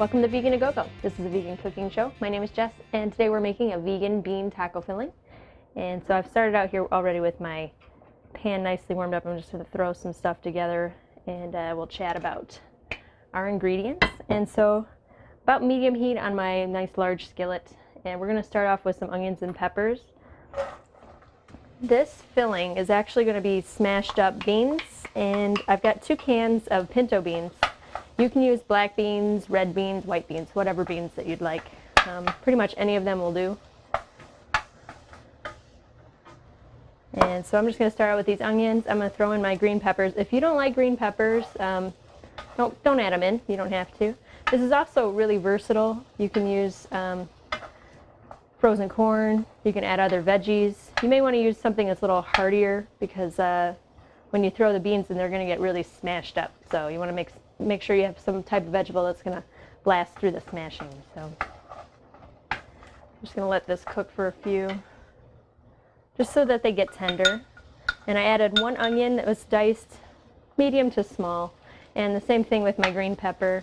Welcome to Vegan A Go Go. This is a vegan cooking show. My name is Jess, and today we're making a vegan bean taco filling. And so I've started out here already with my pan nicely warmed up. I'm just going to throw some stuff together, and we'll chat about our ingredients. And so about medium heat on my nice large skillet, and we're going to start off with some onions and peppers. This filling is actually going to be smashed up beans, and I've got 2 cans of pinto beans. You can use black beans, red beans, white beans, whatever beans that you'd like. Pretty much any of them will do. And so I'm just going to start out with these onions. I'm going to throw in my green peppers. If you don't like green peppers, don't add them in. You don't have to. This is also really versatile. You can use frozen corn. You can add other veggies. You may want to use something that's a little heartier because when you throw the beans in, they're going to get really smashed up. So you want to make sure you have some type of vegetable that's going to blast through the smashing. So I'm just going to let this cook for a few, just so that they get tender. And I added 1 onion that was diced medium to small, and the same thing with my green pepper.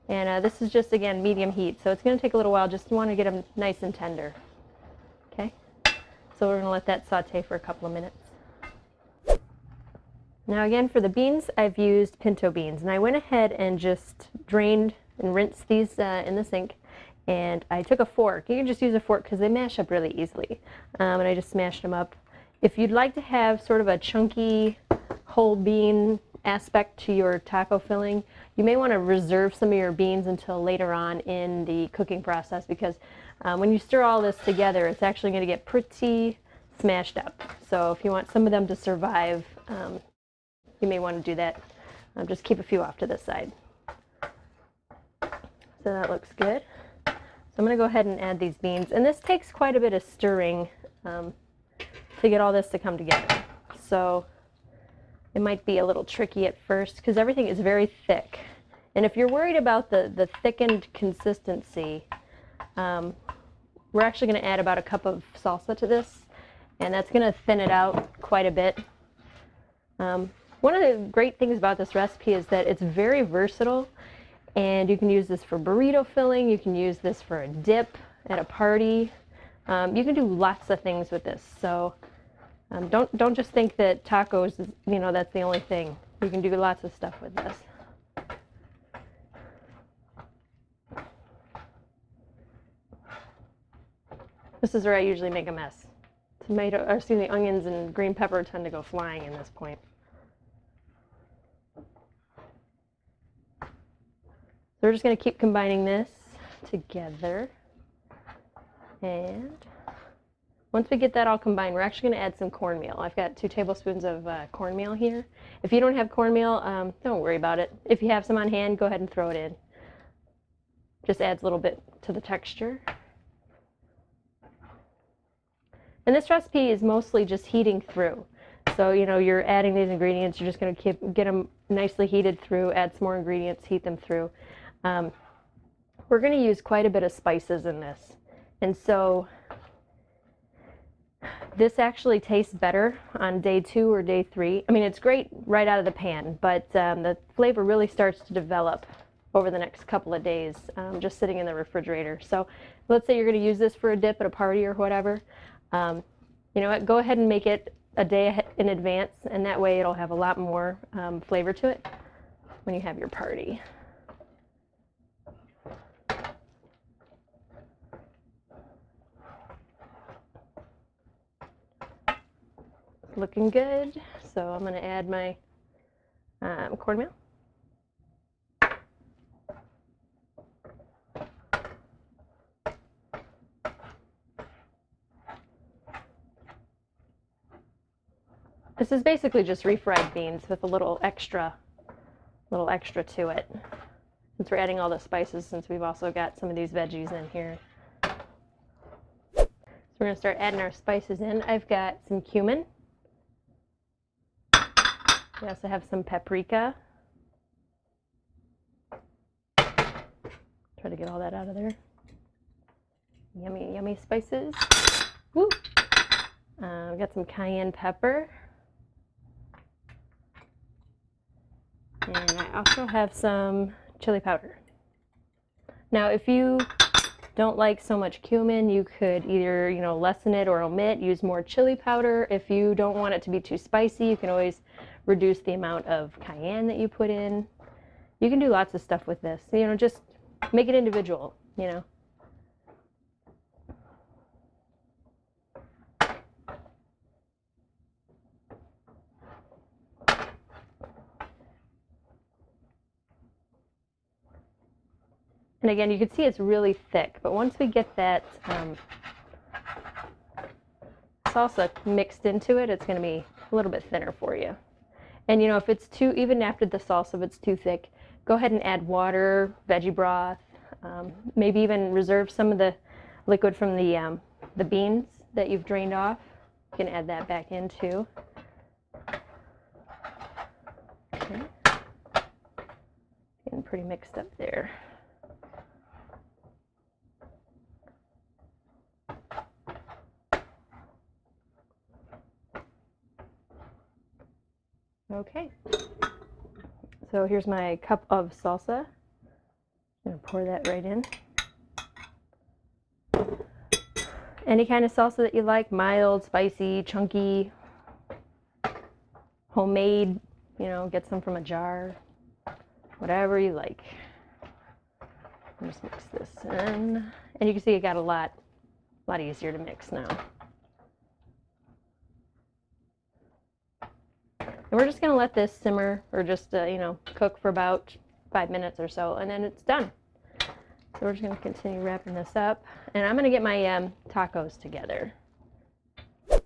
And this is just, again, medium heat, so it's going to take a little while. Just want to get them nice and tender. Okay, so we're going to let that saute for a couple of minutes. Now again, for the beans, I've used pinto beans, and I went ahead and just drained and rinsed these in the sink, and I took a fork. You can just use a fork because they mash up really easily, and I just smashed them up. If you'd like to have sort of a chunky whole bean aspect to your taco filling, you may want to reserve some of your beans until later on in the cooking process, because when you stir all this together, it's actually going to get pretty smashed up. So if you want some of them to survive, you may want to do that. Just keep a few off to this side. So that looks good. So I'm going to go ahead and add these beans. And this takes quite a bit of stirring to get all this to come together. So it might be a little tricky at first because everything is very thick. And if you're worried about the thickened consistency, we're actually going to add about a cup of salsa to this. And that's going to thin it out quite a bit. One of the great things about this recipe is that it's very versatile, and you can use this for burrito filling, you can use this for a dip at a party. You can do lots of things with this, so don't just think that tacos is, that's the only thing. You can do lots of stuff with this. This is where I usually make a mess. Onions and green pepper tend to go flying in this point. So we're just going to keep combining this together, and once we get that all combined, we're actually going to add some cornmeal. I've got 2 tablespoons of cornmeal here. If you don't have cornmeal, don't worry about it. If you have some on hand, go ahead and throw it in. Just adds a little bit to the texture. And this recipe is mostly just heating through. So, you're adding these ingredients, you're just going to get them nicely heated through, add some more ingredients, heat them through. We're going to use quite a bit of spices in this. And so this actually tastes better on day 2 or day 3. I mean, it's great right out of the pan, but the flavor really starts to develop over the next couple of days, just sitting in the refrigerator. So let's say you're going to use this for a dip at a party or whatever. You know what, go ahead and make it a day in advance, and that way it'll have a lot more flavor to it when you have your party. Looking good, so I'm going to add my cornmeal. This is basically just refried beans with a little extra to it. Since we're adding all the spices, since we've also got some of these veggies in here. So we're going to start adding our spices in. I've got some cumin. We also have some paprika. Try to get all that out of there. Yummy, yummy spices. Woo! We've got some cayenne pepper. And I also have some chili powder. Now, if you don't like so much cumin, you could either, you know, lessen it or omit, use more chili powder. If you don't want it to be too spicy, you can always reduce the amount of cayenne that you put in. You can do lots of stuff with this, you know, just make it individual, you know. And again, you can see it's really thick, but once we get that salsa mixed into it, it's going to be a little bit thinner for you. And you know, if it's too, even after the salsa, if it's too thick, go ahead and add water, veggie broth, maybe even reserve some of the liquid from the beans that you've drained off. You can add that back in too. Okay. Getting pretty mixed up there. Okay, so here's my cup of salsa. I'm going to pour that right in. Any kind of salsa that you like, mild, spicy, chunky, homemade, you know, get some from a jar, whatever you like. I'll just mix this in. And you can see it got a lot easier to mix now. And we're just going to let this simmer or just, you know, cook for about 5 minutes or so, and then it's done. So we're just going to continue wrapping this up. And I'm going to get my tacos together. So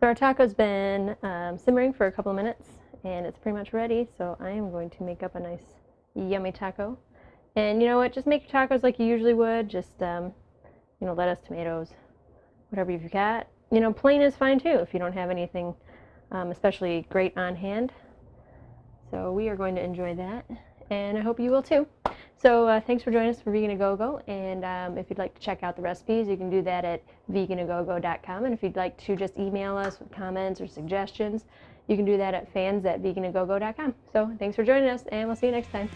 our taco's been simmering for a couple of minutes, and it's pretty much ready. So I am going to make up a nice, yummy taco. And you know what? Just make your tacos like you usually would. Just, you know, lettuce, tomatoes, whatever you've got. You know, plain is fine too if you don't have anything especially great on hand. So we are going to enjoy that, and I hope you will too. So thanks for joining us for Vegan A Go Go, and if you'd like to check out the recipes, you can do that at veganagogo.com, and if you'd like to just email us with comments or suggestions, you can do that at fans@veganagogo.com. So thanks for joining us, and we'll see you next time.